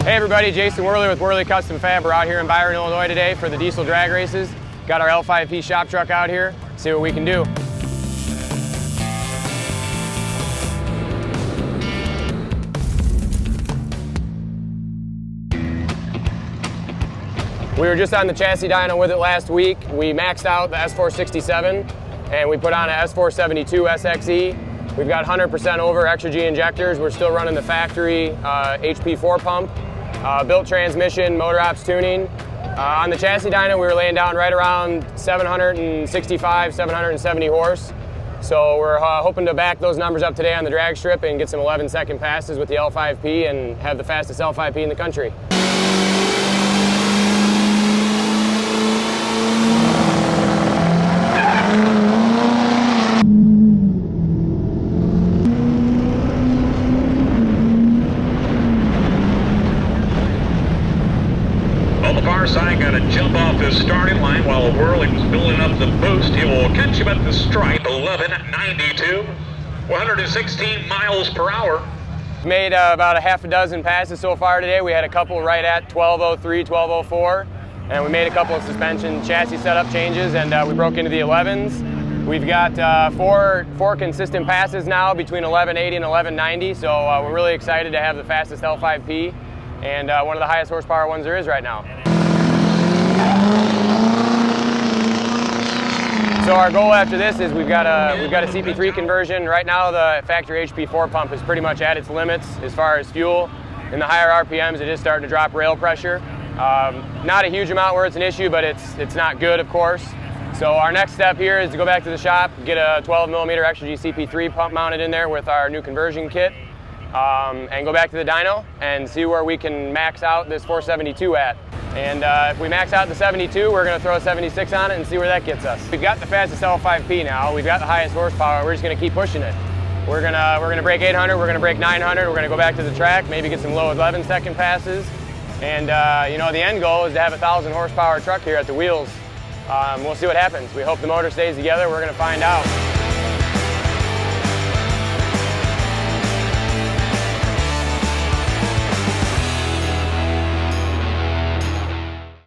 Hey everybody, Jason Worley with Worley Custom Fab. We're out here in Byron, Illinois today for the diesel drag races. Got our L5P shop truck out here, see what we can do. We were just on the chassis dyno with it last week. We maxed out the S467 and we put on a S472 SXE. We've got 100% over extra G injectors. We're still running the factory HP4 pump, built transmission, motor ops tuning. On the chassis dyno, we were laying down right around 765, 770 horse. So we're hoping to back those numbers up today on the drag strip and get some 11-second passes with the L5P and have the fastest L5P in the country. Far side got to jump off his starting line while Whirling's building up the boost. He will catch him at the stripe, 11.92, 116 miles per hour. Made about a half a dozen passes so far today. We had a couple right at 12.03, 12.04, and we made a couple of suspension chassis setup changes, and we broke into the 11s. We've got four consistent passes now between 11.80 and 11.90, so we're really excited to have the fastest L5P and one of the highest horsepower ones there is right now. So our goal after this is we've got a CP3 conversion. Right now the factory HP4 pump is pretty much at its limits as far as fuel. In the higher RPMs it is starting to drop rail pressure. Not a huge amount where it's an issue, but it's not good, of course. So our next step here is to go back to the shop, get a 12mm extra G CP3 pump mounted in there with our new conversion kit, and go back to the dyno and see where we can max out this 472 at. And if we max out the 72, we're going to throw a 76 on it and see where that gets us. We've got the fastest L5P now. We've got the highest horsepower. We're just going to keep pushing it. We're going to break 800. We're going to break 900. We're going to go back to the track, maybe get some low 11-second passes. And you know, the end goal is to have a 1,000 horsepower truck here at the wheels. We'll see what happens. We hope the motor stays together. We're going to find out.